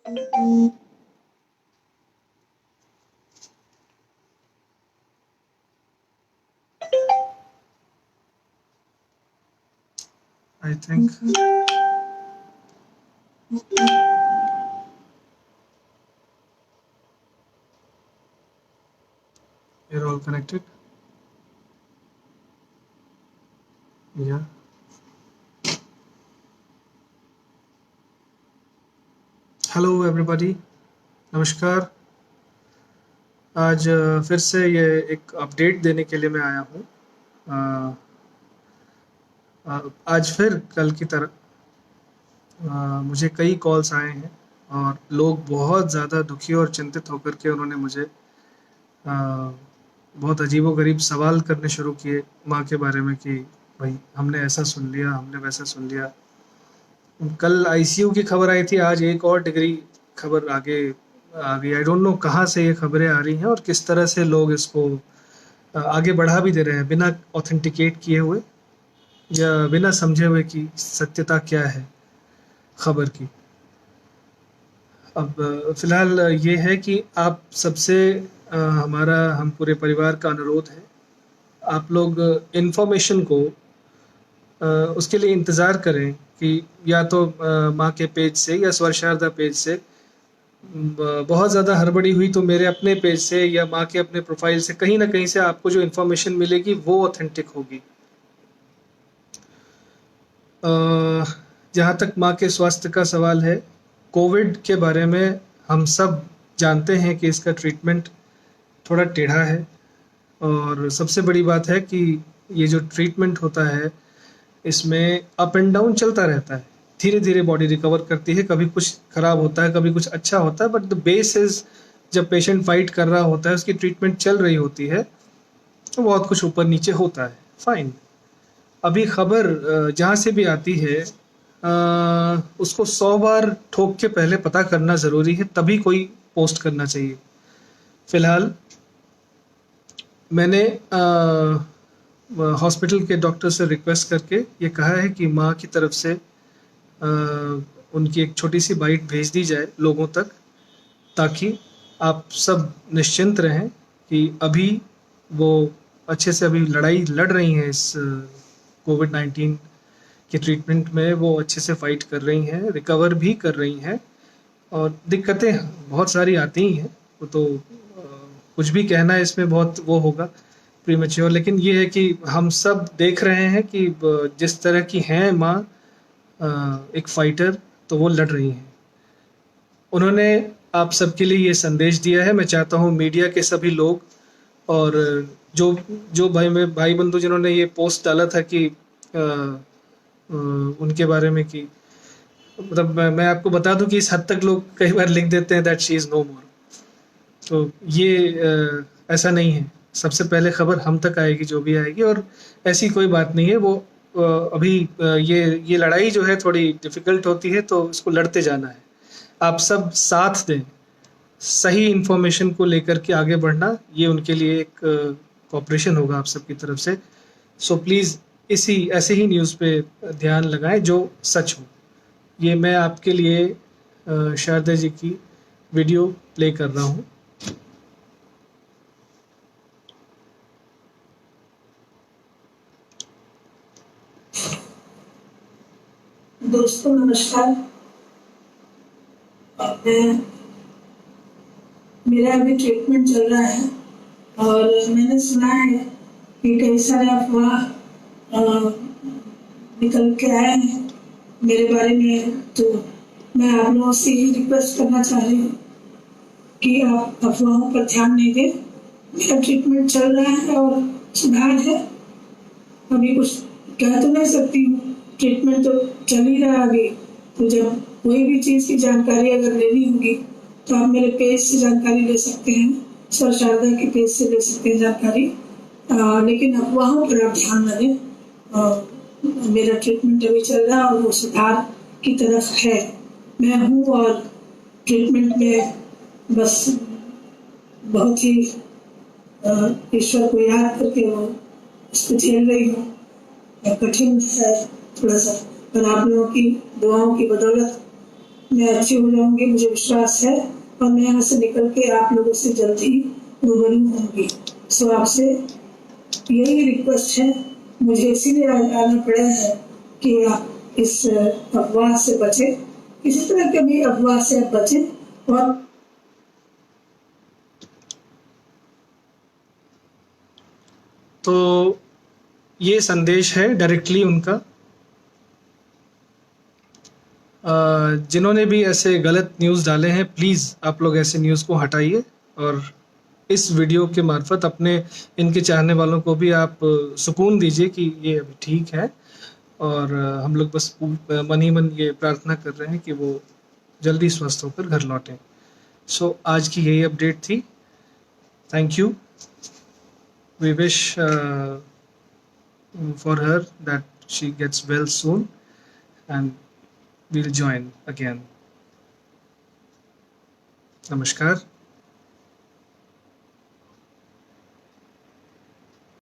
I think you're all connected. Yeah. Hello everybody, नमस्कार। आज फिर से ये एक अपडेट देने के लिए मैं आया हूँ। आज फिर कल की तरह मुझे कई कॉल्स आए हैं और लोग बहुत ज़्यादा दुखी और चिंतित होकर के उन्होंने मुझे बहुत अजीबोगरीब सवाल करने शुरू किए माँ के बारे में कि भाई हमने ऐसा सुन लिया, हमने वैसा सुन लिया। कल आईसीयू की खबर आई थी, आज एक और डिग्री खबर आगे आ गई। आई डोंट नो कहाँ से ये खबरें आ रही हैं और किस तरह से लोग इसको आगे बढ़ा भी दे रहे हैं बिना ऑथेंटिकेट किए हुए या बिना समझे हुए कि सत्यता क्या है खबर की। अब फिलहाल ये है कि आप सबसे हम पूरे परिवार का अनुरोध है, आप लोग इन्फॉर्मेशन को उसके लिए इंतज़ार करें कि या तो माँ के पेज से या स्वर शारदा पेज से। बहुत ज़्यादा हड़बड़ी हुई तो मेरे अपने पेज से या माँ के अपने प्रोफाइल से कहीं ना कहीं से आपको जो इन्फॉर्मेशन मिलेगी वो ऑथेंटिक होगी। जहाँ तक माँ के स्वास्थ्य का सवाल है, कोविड के बारे में हम सब जानते हैं कि इसका ट्रीटमेंट थोड़ा टेढ़ा है और सबसे बड़ी बात है कि ये जो ट्रीटमेंट होता है इसमें अप एंड डाउन चलता रहता है। धीरे धीरे बॉडी रिकवर करती है, कभी कुछ खराब होता है, कभी कुछ अच्छा होता है, बट द बेस इज जब पेशेंट फाइट कर रहा होता है, उसकी ट्रीटमेंट चल रही होती है, तो बहुत कुछ ऊपर नीचे होता है, फाइन। अभी खबर जहाँ से भी आती है उसको 100 बार ठोक के पहले पता करना ज़रूरी है, तभी कोई पोस्ट करना चाहिए। फिलहाल मैंने हॉस्पिटल के डॉक्टर से रिक्वेस्ट करके ये कहा है कि माँ की तरफ से उनकी एक छोटी सी बाइट भेज दी जाए लोगों तक, ताकि आप सब निश्चिंत रहें कि अभी वो अच्छे से अभी लड़ाई लड़ रही हैं इस कोविड-19 के ट्रीटमेंट में। वो अच्छे से फाइट कर रही हैं, रिकवर भी कर रही हैं और दिक्कतें बहुत सारी आती ही हैं। वो तो कुछ भी कहना है इसमें बहुत वो होगा प्रीमेच्योर, लेकिन ये है कि हम सब देख रहे हैं कि जिस तरह की हैं माँ एक फाइटर, तो वो लड़ रही हैं। उन्होंने आप सबके लिए ये संदेश दिया है। मैं चाहता हूँ मीडिया के सभी लोग और जो जो भाई बंधु जिन्होंने ये पोस्ट डाला था कि उनके बारे में कि मतलब मैं आपको बता दूं कि इस हद तक लोग कई बार लिख देते हैं दैट शी इज़ नो मोर। तो ये ऐसा नहीं है। सबसे पहले खबर हम तक आएगी जो भी आएगी, और ऐसी कोई बात नहीं है। वो अभी ये लड़ाई जो है थोड़ी डिफ़िकल्ट होती है, तो इसको लड़ते जाना है। आप सब साथ दें, सही इन्फॉर्मेशन को लेकर के आगे बढ़ना, ये उनके लिए एक कोऑपरेशन होगा आप सबकी तरफ से। सो प्लीज़ ऐसे ही न्यूज़ पे ध्यान लगाएं जो सच हो। ये मैं आपके लिए शारदा जी की वीडियो प्ले कर रहा हूँ। दोस्तों नमस्कार। मेरा अभी ट्रीटमेंट चल रहा है और मैंने सुना है कि कई सारे अफवाह निकल के आए हैं मेरे बारे में, तो मैं आप लोगों से ही रिक्वेस्ट करना चाह रही हूँ कि आप अफवाहों पर ध्यान नहीं दें। मेरा ट्रीटमेंट चल रहा है और सुधार है। अभी कुछ कह तो नहीं सकती हूँ, ट्रीटमेंट तो चल ही रहा है अभी। तो जब कोई भी चीज़ की जानकारी अगर लेनी होगी तो आप मेरे पेज से जानकारी ले सकते हैं, स्वर शारदा के पेज से ले सकते हैं जानकारी। लेकिन अफवाहों पर आप ध्यान न दें। मेरा ट्रीटमेंट अभी चल रहा है और वो सुधार की तरफ है। मैं हूँ और ट्रीटमेंट में बस बहुत ही ईश्वर को याद करके वो इसको झेल रही हूँ। कठिन है थोड़ा सा, पर आप लोगों की दुआओं की बदौलत मैं अच्छी हो जाऊंगी, मुझे विश्वास है, और मैं यहाँ से निकल के आप लोगों से जल्दी ही रूबरू होंगी। सो आपसे यही रिक्वेस्ट है, मुझे इसीलिए आना पड़ा है कि आप इस अफवाह से बचें, किसी तरह के भी अफवाह से आप बचें। और तो ये संदेश है डायरेक्टली उनका। जिन्होंने भी ऐसे गलत न्यूज़ डाले हैं, प्लीज़ आप लोग ऐसे न्यूज़ को हटाइए, और इस वीडियो के मार्फत अपने इनके चाहने वालों को भी आप सुकून दीजिए कि ये अभी ठीक है, और हम लोग बस मन ही मन ये प्रार्थना कर रहे हैं कि वो जल्दी स्वस्थ होकर घर लौटें। सो आज की यही अपडेट थी। Thank you. We wish for her that she gets well soon, and we'll join again. Namaskar.